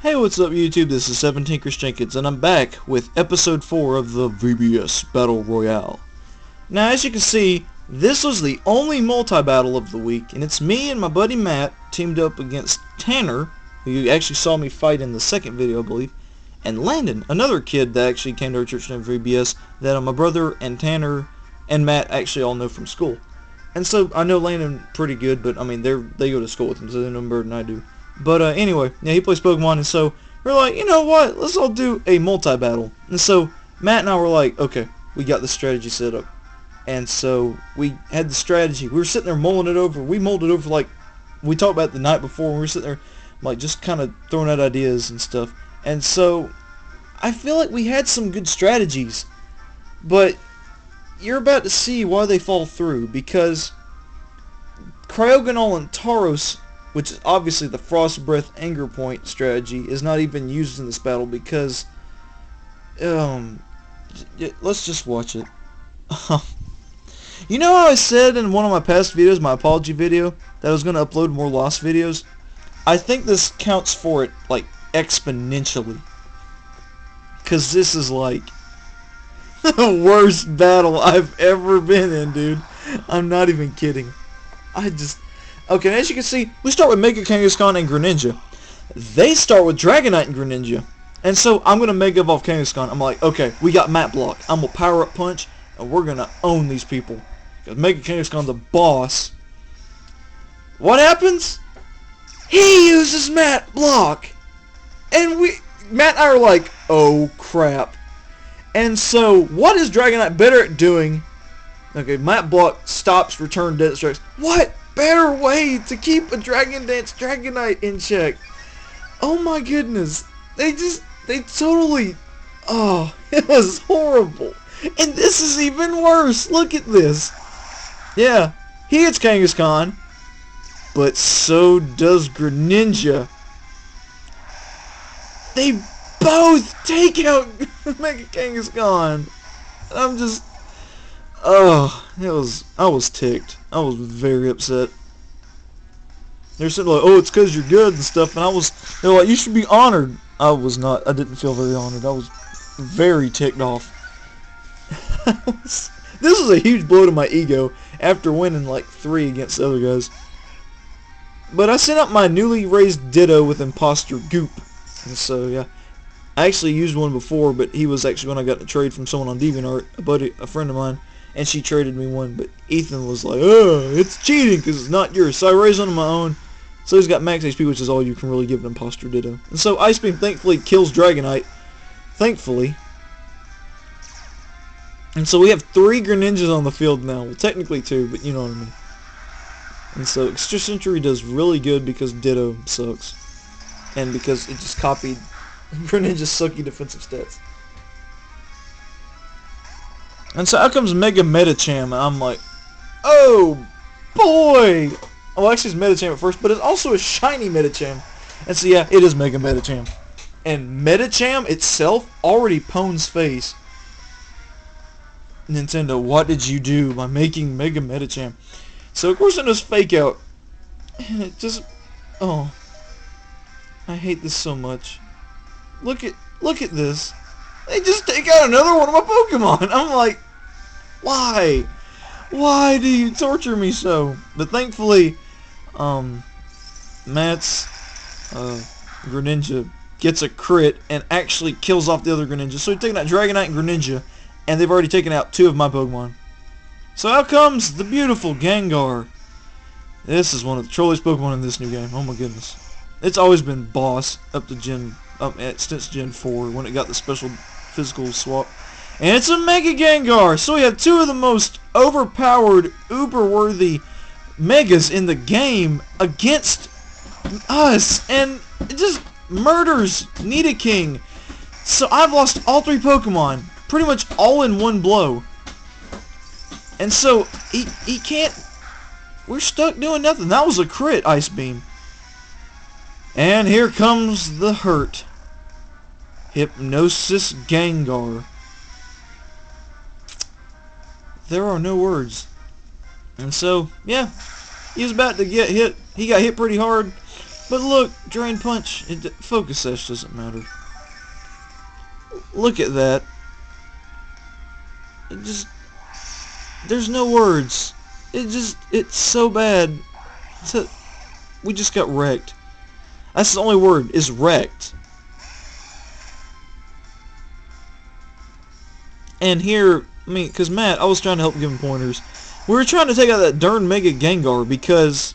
Hey, what's up YouTube? This is 17 Chris Jenkins, and I'm back with episode 4 of the VBS Battle Royale. Now, as you can see, this was the only multi-battle of the week, and it's me and my buddy Matt teamed up against Tanner, who you actually saw me fight in the second video, I believe, and Landon, another kid that actually came to our church named VBS that my brother and Tanner and Matt actually all know from school. And so I know Landon pretty good, but I mean, they go to school with him, so they know him better than I do. But anyway, yeah, he plays Pokemon, and so we're like, you know what? Let's all do a multi-battle. And so Matt and I were like, okay, we got the strategy set up. And so we had the strategy. We were sitting there mulling it over. We mulled it over like we talked about the night before. And we were sitting there like just kind of throwing out ideas and stuff. And so I feel like we had some good strategies, but you're about to see why they fall through, because Cryogonal and Tauros, which is obviously the Frost Breath Anger Point strategy, is not even used in this battle because, let's just watch it. You know how I said in one of my past videos, my apology video, that I was going to upload more Lost videos? I think this counts for it, like, exponentially. Because this is, like, the worst battle I've ever been in, dude. I'm not even kidding. Okay, as you can see, we start with Mega Kangaskhan and Greninja. They start with Dragonite and Greninja. And so I'm going to Mega Evolve Kangaskhan. I'm like, okay, we got Mat Block. I'm going to Power Up Punch, and we're going to own these people. Because Mega Kangaskhan's a boss. What happens? He uses Mat Block. And Matt and I are like, oh crap. And so, what is Dragonite better at doing? Okay, Mat Block stops, return, death strikes. What better way to keep a Dragon Dance Dragonite in check? Oh my goodness. They totally, oh, it was horrible. And this is even worse. Look at this. Yeah, he hits Kangaskhan, but so does Greninja. They both take out Mega Kangaskhan. I'm just, oh, I was ticked. I was very upset. They're saying like, oh, it's because you're good and stuff, and they're like, you should be honored. I was not, I didn't feel very honored. I was very ticked off. This was a huge blow to my ego after winning like 3 against the other guys. But I sent out my newly raised Ditto with Imposter Goop. And so, yeah. I actually used one before, but he was actually when I got the trade from someone on DeviantArt, a friend of mine, and she traded me one. But Ethan was like, oh, it's cheating because it's not yours. So I raised one of my own. So he's got max HP, which is all you can really give an Imposter Ditto. And so Ice Beam thankfully kills Dragonite. Thankfully. And so we have 3 Greninjas on the field now. Well, technically 2, but you know what I mean. And so Extra Sentry does really good because Ditto sucks. And because it just copied Greninja's sucky defensive stats. And so out comes Mega Medicham, and I'm like, oh boy! Well, actually it's Medicham at first, but it's also a shiny Medicham. And so yeah, it is Mega Medicham. And Medicham itself already pwns face. Nintendo, what did you do by making Mega Medicham? So of course it does Fake Out. And it just, oh, I hate this so much. Look at this. They just take out another one of my Pokemon. I'm like, why? Why do you torture me so? But thankfully, Matt's Greninja gets a crit and actually kills off the other Greninja. So he's taking out Dragonite and Greninja, and they've already taken out 2 of my Pokemon. So out comes the beautiful Gengar. This is one of the trolliest Pokemon in this new game. Oh my goodness. It's always been boss up to since Gen 4 when it got the special physical swap. And it's a Mega Gengar! So we have 2 of the most overpowered, uber-worthy Megas in the game against us. And it just murders Nidoking. So I've lost all 3 Pokemon, pretty much all in one blow. And so he can't, we're stuck doing nothing. That was a crit, Ice Beam. And here comes the hurt. Hypnosis Gengar. There are no words. And so, yeah, he was about to get hit. He got hit pretty hard. But look, Drain Punch, Focus Sash doesn't matter. Look at that. It just, there's no words. It's so bad. We just got wrecked. That's the only word, is wrecked. And here, I mean, because Matt, I was trying to help give him pointers. We were trying to take out that darn Mega Gengar because,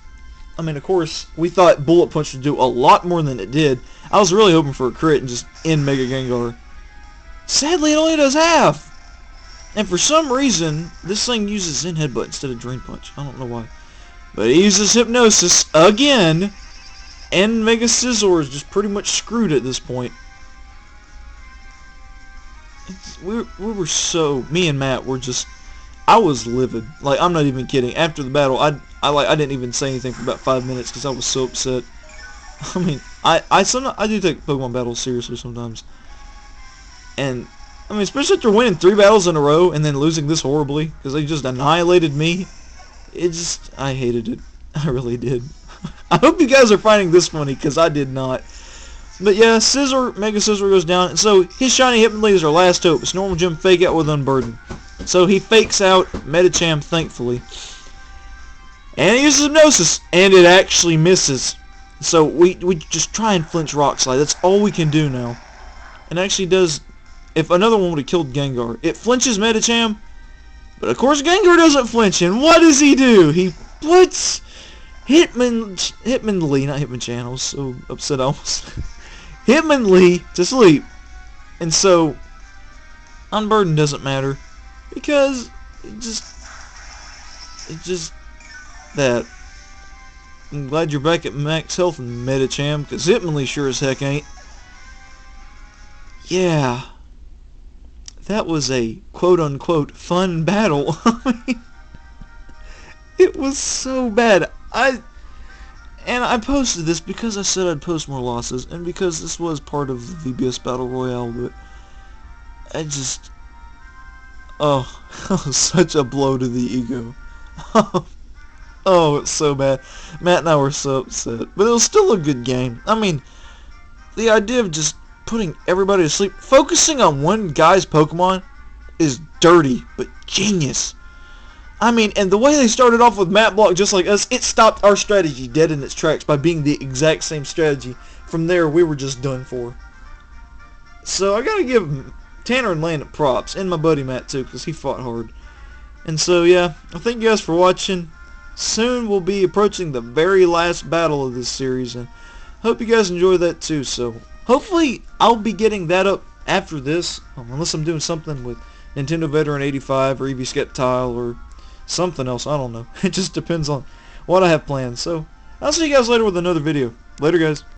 I mean, of course, we thought Bullet Punch would do a lot more than it did. I was really hoping for a crit and just end Mega Gengar. Sadly, it only does half. And for some reason, this thing uses Zen Headbutt instead of Drain Punch. I don't know why. But it uses Hypnosis again. And Mega Scizor is just pretty much screwed at this point. We were so... Me and Matt were just... I was livid. Like, I'm not even kidding. After the battle, I didn't even say anything for about 5 minutes because I was so upset. I mean, I do take Pokemon battles seriously sometimes. And, I mean, especially after winning 3 battles in a row and then losing this horribly because they just annihilated me. I hated it. I really did. I hope you guys are finding this funny because I did not. But yeah, Mega Scizor goes down, and so his shiny Hitmonlee is our last hope. It's normal gym fake out with Unburden. So he fakes out Medicham, thankfully. And he uses Hypnosis, and it actually misses. So we just try and flinch Rock Slide. That's all we can do now. And it actually does, if another one would have killed Gengar. It flinches Medicham, but of course Gengar doesn't flinch, and what does he do? He puts Hitmonlee, not Hitmonchan, I was so upset I almost... Hitmonlee to sleep. And so, Unburden doesn't matter, because it's just that. I'm glad you're back at max health in Medicham, because Hitmonlee sure as heck ain't. Yeah. That was a quote-unquote fun battle. It was so bad. And I posted this because I said I'd post more losses, and because this was part of the VBS Battle Royale, but I just... Oh, that was such a blow to the ego. Oh, it's so bad. Matt and I were so upset. But it was still a good game. I mean, the idea of just putting everybody to sleep, focusing on one guy's Pokemon, is dirty, but genius. I mean, and the way they started off with Map Block just like us, it stopped our strategy dead in its tracks by being the exact same strategy. From there, we were just done for. So I gotta give Tanner and Landon props, and my buddy Matt too, because he fought hard. And so yeah, I thank you guys for watching. Soon we'll be approaching the very last battle of this series, and hope you guys enjoy that too. So hopefully I'll be getting that up after this, unless I'm doing something with Nintendo Veteran 85 or Eevee Skeptile or something else, I don't know. It just depends on what I have planned. So, I'll see you guys later with another video. Later, guys.